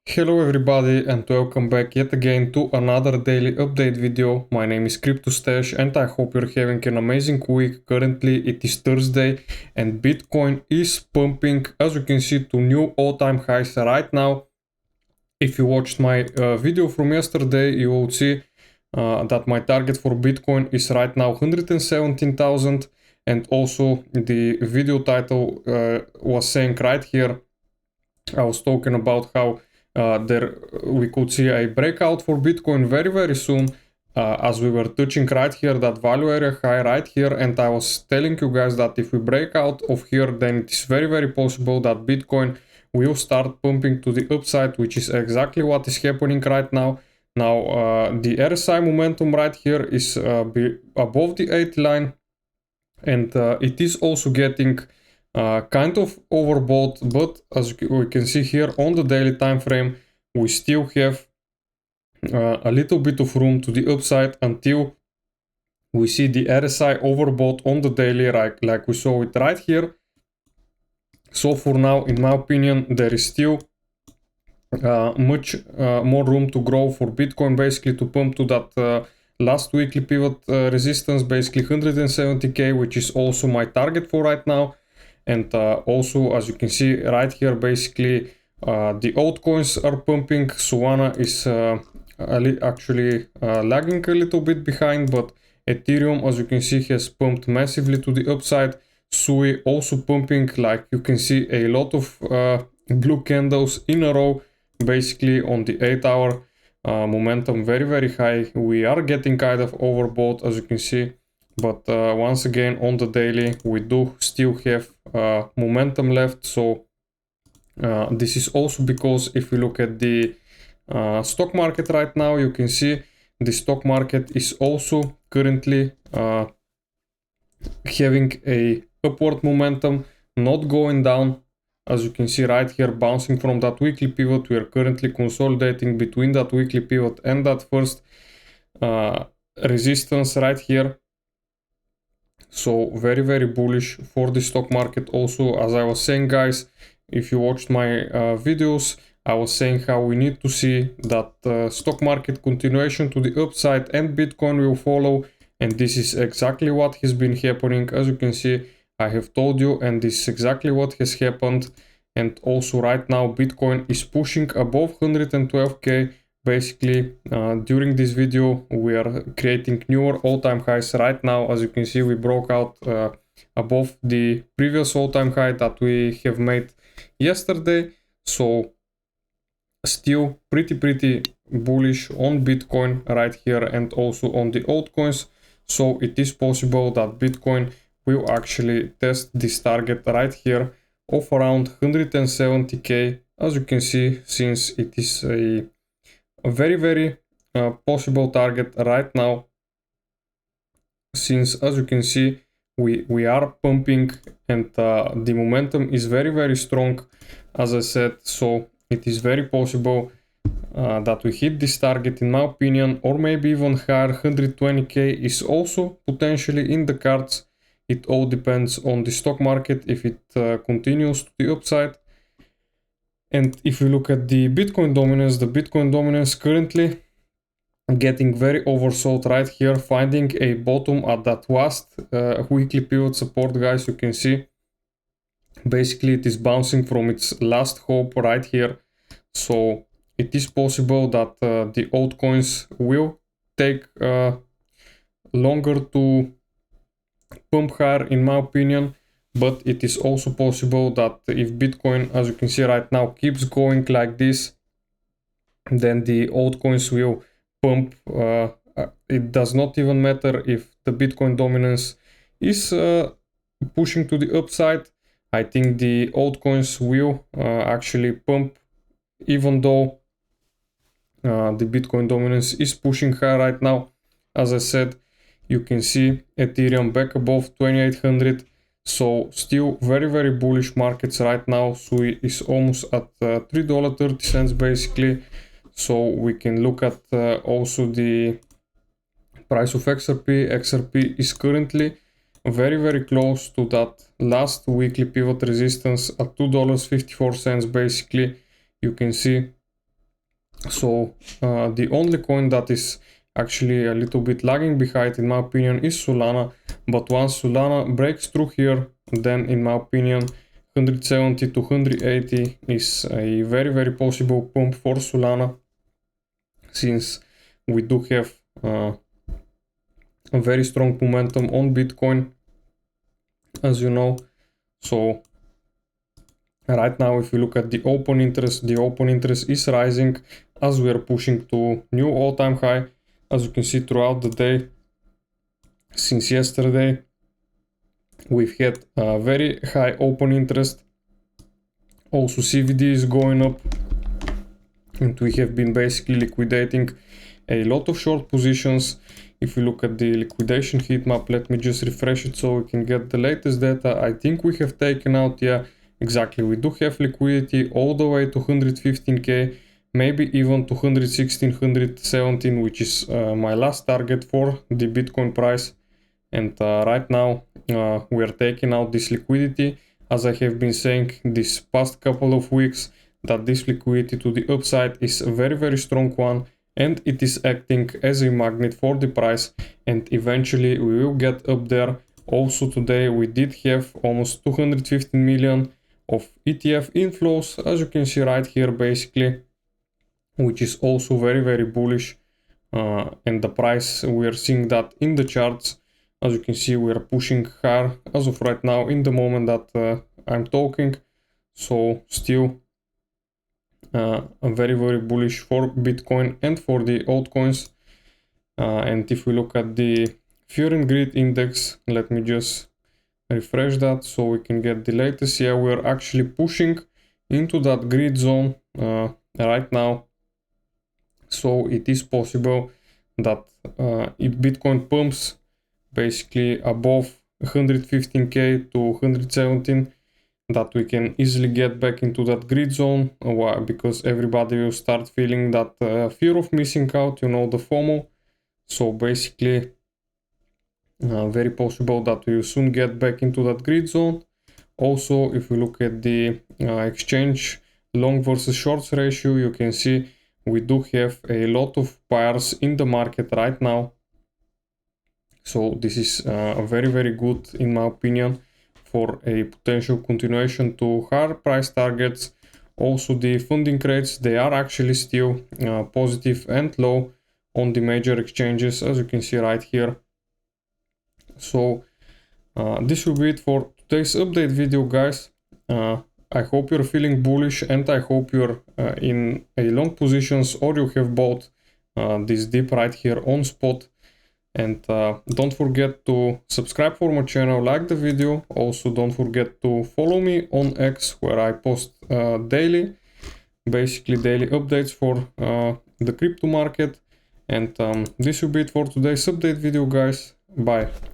Hello everybody and welcome back yet again to another daily update video. My name is CryptoStash and I hope you're having an amazing week. Currently it is Thursday and Bitcoin is pumping, as you can see, to new all-time highs right now. If you watched my video from yesterday, you will see that my target for Bitcoin is right now 117,000, and also the video title was saying right here, I was talking about how there we could see a breakout for Bitcoin very soon, as we were touching right here that value area high right here, and I was telling you guys that if we break out of here, then it is very possible that Bitcoin will start pumping to the upside, which is exactly what is happening right now. Now the RSI momentum right here is above the 80 line, and it is also getting kind of overbought, but as we can see here on the daily time frame, we still have a little bit of room to the upside until we see the RSI overbought on the daily, like we saw it right here. So for now, in my opinion, there is still much more room to grow for Bitcoin, basically to pump to that last weekly pivot resistance, basically 170k, which is also my target for right now. And also, as you can see right here, basically the altcoins are pumping. Solana is actually lagging a little bit behind, but Ethereum, as you can see, has pumped massively to the upside. Sui also pumping, like you can see, a lot of blue candles in a row, basically on the 8-hour momentum very high. We are getting kind of overbought, as you can see, but once again on the daily we do still have momentum left. So this is also because if we look at the stock market right now, you can see the stock market is also currently having a upward momentum, not going down. As you can see right here, bouncing from that weekly pivot, we are currently consolidating between that weekly pivot and that first resistance right here. So very bullish for the stock market. Also, as I was saying, guys, if you watched my videos, I was saying how we need to see that stock market continuation to the upside and Bitcoin will follow, and this is exactly what has been happening. As you can see, I have told you, and this is exactly what has happened. And also right now Bitcoin is pushing above 112k. Basically during this video we are creating newer all-time highs right now. As you can see, we broke out above the previous all-time high that we have made yesterday. So still pretty bullish on Bitcoin right here and also on the altcoins. So it is possible that Bitcoin will actually test this target right here of around 170k, as you can see, since it is a very possible target right now, since as you can see we are pumping and the momentum is very strong, as I said. So it is very possible that we hit this target, in my opinion, or maybe even higher. 120k is also potentially in the cards. It all depends on the stock market if it continues to the upside. And if we look at the Bitcoin dominance currently getting very oversold right here, finding a bottom at that last weekly pivot support, guys. You can see basically it is bouncing from its last hope right here. So it is possible that the altcoins will take longer to pump higher, in my opinion. But it is also possible that if Bitcoin, as you can see right now, keeps going like this, then the altcoins will pump. It does not even matter if the Bitcoin dominance is pushing to the upside. I think the altcoins will actually pump, even though the Bitcoin dominance is pushing high right now. As I said, you can see Ethereum back above 2800. So still very bullish markets right now. Sui is almost at $3.30 basically. So we can look at also the price of XRP. XRP is currently very close to that last weekly pivot resistance at $2.54 basically. You can see So the only coin that is actually a little bit lagging behind in my opinion is Solana, but once Solana breaks through here, then in my opinion 170 to 180 is a very possible pump for Solana, since we do have a very strong momentum on Bitcoin, as you know. So right now, if you look at the open interest is rising as we are pushing to new all-time high. As you can see throughout the day, since yesterday, we've had a very high open interest. Also, CVD is going up, and we have been basically liquidating a lot of short positions. If we look at the liquidation heat map, let me just refresh it so we can get the latest data. I think we have taken out, yeah, exactly, we do have liquidity all the way to 115k, maybe even to 116, 117, which is my last target for the Bitcoin price. And right now we are taking out this liquidity, as I have been saying this past couple of weeks, that this liquidity to the upside is a very strong one, and it is acting as a magnet for the price, and eventually we will get up there. Also today we did have almost 215 million of ETF inflows, as you can see right here basically, which is also very bullish. And the price, we are seeing that in the charts. As you can see, we are pushing higher as of right now in the moment that I'm talking. So still very bullish for Bitcoin and for the altcoins. And if we look at the Fear and Greed index, let me just refresh that so we can get the latest. Yeah, we are actually pushing into that greed zone right now. So it is possible that if Bitcoin pumps basically above 115k to 117, that we can easily get back into that grid zone. Why? Because everybody will start feeling that fear of missing out, you know, the FOMO. So basically very possible that we will soon get back into that grid zone. Also, if we look at the exchange long versus shorts ratio, you can see we do have a lot of buyers in the market right now. So this is very good in my opinion for a potential continuation to higher price targets. Also the funding rates, they are actually still positive and low on the major exchanges, as you can see right here. So this will be it for today's update video, guys. I hope you're feeling bullish, and I hope you're in a long positions, or you have bought this dip right here on spot. And don't forget to subscribe for my channel, like the video. Also don't forget to follow me on X, where I post daily updates for the crypto market. And this will be it for today's update video, guys. Bye.